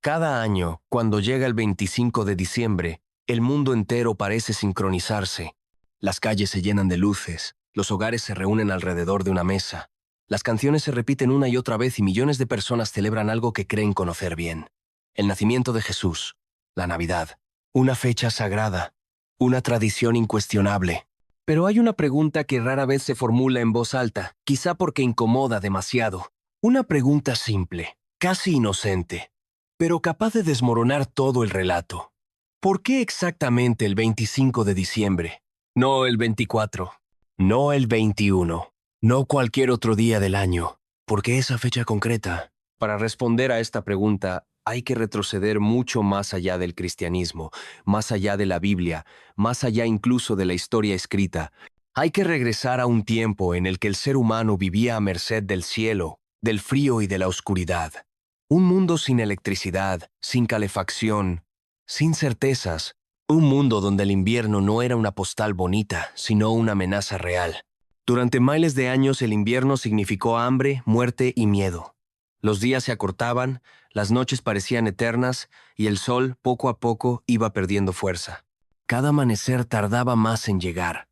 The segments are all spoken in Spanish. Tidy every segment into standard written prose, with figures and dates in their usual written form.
Cada año, cuando llega el 25 de diciembre, el mundo entero parece sincronizarse. Las calles se llenan de luces, los hogares se reúnen alrededor de una mesa. Las canciones se repiten una y otra vez y millones de personas celebran algo que creen conocer bien. El nacimiento de Jesús, la Navidad, una fecha sagrada, una tradición incuestionable. Pero hay una pregunta que rara vez se formula en voz alta, quizá porque incomoda demasiado. Una pregunta simple, casi inocente, pero capaz de desmoronar todo el relato. ¿Por qué exactamente el 25 de diciembre? No el 24, no el 21, no cualquier otro día del año. ¿Por qué esa fecha concreta? Para responder a esta pregunta, hay que retroceder mucho más allá del cristianismo, más allá de la Biblia, más allá incluso de la historia escrita. Hay que regresar a un tiempo en el que el ser humano vivía a merced del cielo, del frío y de la oscuridad. Un mundo sin electricidad, sin calefacción, sin certezas. Un mundo donde el invierno no era una postal bonita, sino una amenaza real. Durante miles de años el invierno significó hambre, muerte y miedo. Los días se acortaban, las noches parecían eternas y el sol, poco a poco, iba perdiendo fuerza. Cada amanecer tardaba más en llegar.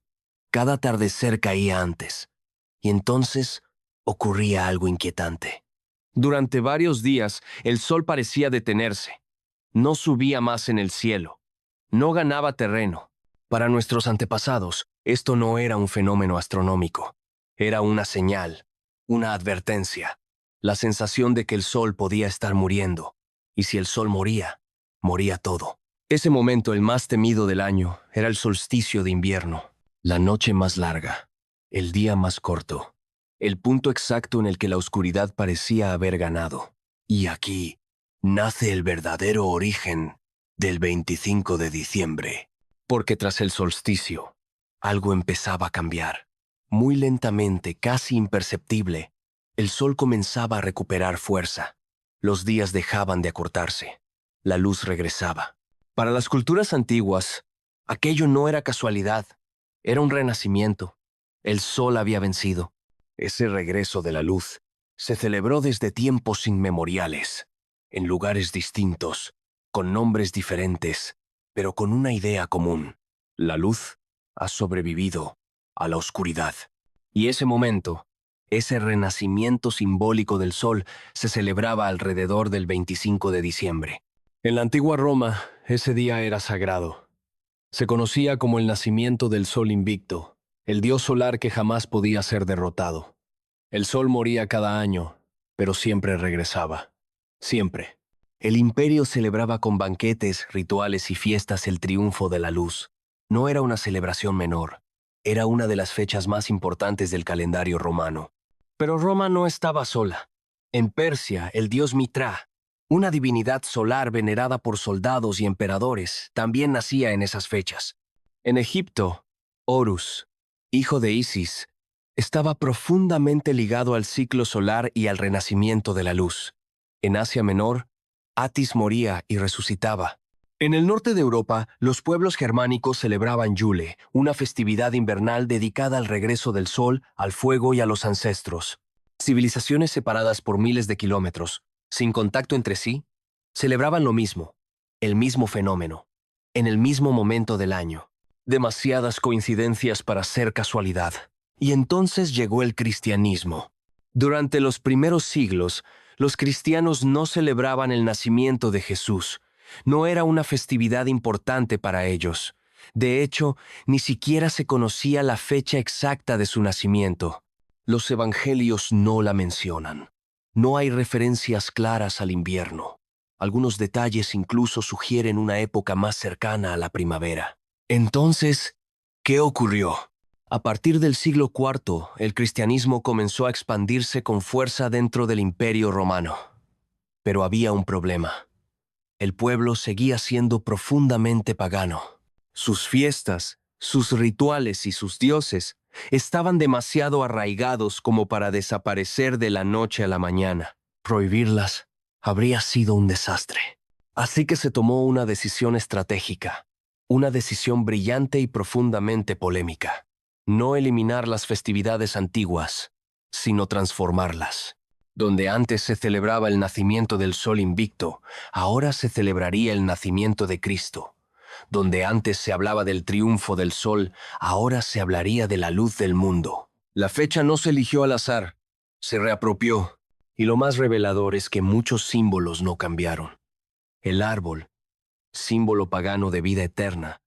Cada atardecer caía antes. Y entonces ocurría algo inquietante. Durante varios días, el sol parecía detenerse. No subía más en el cielo. No ganaba terreno. Para nuestros antepasados, esto no era un fenómeno astronómico. Era una señal, una advertencia, la sensación de que el sol podía estar muriendo. Y si el sol moría, moría todo. Ese momento, el más temido del año, era el solsticio de invierno. La noche más larga, el día más corto, el punto exacto en el que la oscuridad parecía haber ganado. Y aquí nace el verdadero origen del 25 de diciembre. Porque tras el solsticio, algo empezaba a cambiar. Muy lentamente, casi imperceptible, el sol comenzaba a recuperar fuerza. Los días dejaban de acortarse. La luz regresaba. Para las culturas antiguas, aquello no era casualidad. Era un renacimiento. El sol había vencido. Ese regreso de la luz se celebró desde tiempos inmemoriales, en lugares distintos, con nombres diferentes, pero con una idea común. La luz ha sobrevivido a la oscuridad. Y ese momento, ese renacimiento simbólico del sol, se celebraba alrededor del 25 de diciembre. En la antigua Roma, ese día era sagrado. Se conocía como el nacimiento del sol invicto, el dios solar que jamás podía ser derrotado. El sol moría cada año, pero siempre regresaba. Siempre. El imperio celebraba con banquetes, rituales y fiestas el triunfo de la luz. No era una celebración menor. Era una de las fechas más importantes del calendario romano. Pero Roma no estaba sola. En Persia, el dios Mitra, una divinidad solar venerada por soldados y emperadores, también nacía en esas fechas. En Egipto, Horus, hijo de Isis, estaba profundamente ligado al ciclo solar y al renacimiento de la luz. En Asia Menor, Atis moría y resucitaba. En el norte de Europa, los pueblos germánicos celebraban Yule, una festividad invernal dedicada al regreso del sol, al fuego y a los ancestros. Civilizaciones separadas por miles de kilómetros, sin contacto entre sí, celebraban lo mismo, el mismo fenómeno, en el mismo momento del año. Demasiadas coincidencias para ser casualidad. Y entonces llegó el cristianismo. Durante los primeros siglos, los cristianos no celebraban el nacimiento de Jesús. No era una festividad importante para ellos. De hecho, ni siquiera se conocía la fecha exacta de su nacimiento. Los evangelios no la mencionan. No hay referencias claras al invierno. Algunos detalles incluso sugieren una época más cercana a la primavera. Entonces, ¿qué ocurrió? A partir del siglo IV, el cristianismo comenzó a expandirse con fuerza dentro del Imperio Romano. Pero había un problema. El pueblo seguía siendo profundamente pagano. Sus fiestas, sus rituales y sus dioses estaban demasiado arraigados como para desaparecer de la noche a la mañana. Prohibirlas habría sido un desastre. Así que se tomó una decisión estratégica, una decisión brillante y profundamente polémica. No eliminar las festividades antiguas, sino transformarlas. Donde antes se celebraba el nacimiento del sol invicto, ahora se celebraría el nacimiento de Cristo. Donde antes se hablaba del triunfo del sol, ahora se hablaría de la luz del mundo. La fecha no se eligió al azar, se reapropió. Y lo más revelador es que muchos símbolos no cambiaron. El árbol, símbolo pagano de vida eterna,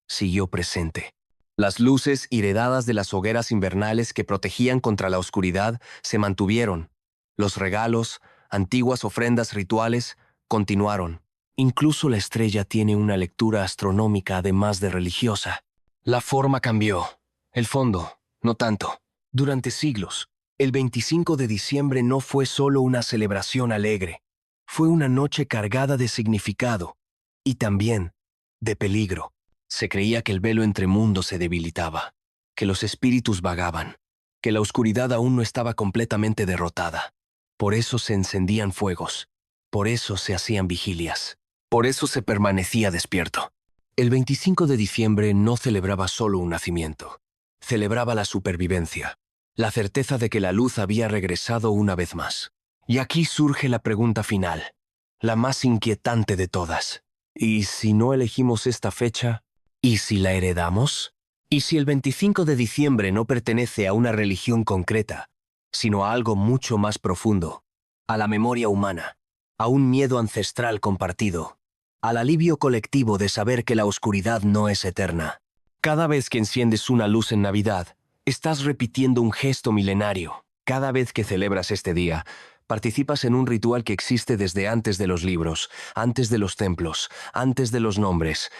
siguió presente. Las luces heredadas de las hogueras invernales que protegían contra la oscuridad se mantuvieron. Los regalos, antiguas ofrendas rituales, continuaron. Incluso la estrella tiene una lectura astronómica además de religiosa. La forma cambió, el fondo, no tanto. Durante siglos, el 25 de diciembre no fue solo una celebración alegre, fue una noche cargada de significado y también de peligro. Se creía que el velo entre mundos se debilitaba, que los espíritus vagaban, que la oscuridad aún no estaba completamente derrotada. Por eso se encendían fuegos, por eso se hacían vigilias, por eso se permanecía despierto. El 25 de diciembre no celebraba solo un nacimiento, celebraba la supervivencia, la certeza de que la luz había regresado una vez más. Y aquí surge la pregunta final, la más inquietante de todas. ¿Y si no elegimos esta fecha? ¿Y si la heredamos? ¿Y si el 25 de diciembre no pertenece a una religión concreta, sino a algo mucho más profundo, a la memoria humana, a un miedo ancestral compartido, al alivio colectivo de saber que la oscuridad no es eterna? Cada vez que enciendes una luz en Navidad, estás repitiendo un gesto milenario. Cada vez que celebras este día, participas en un ritual que existe desde antes de los libros, antes de los templos, antes de los nombres.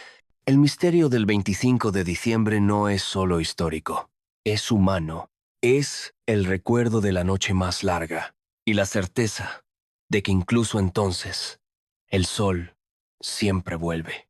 El misterio del 25 de diciembre no es solo histórico, es humano. Es el recuerdo de la noche más larga y la certeza de que incluso entonces, el sol siempre vuelve.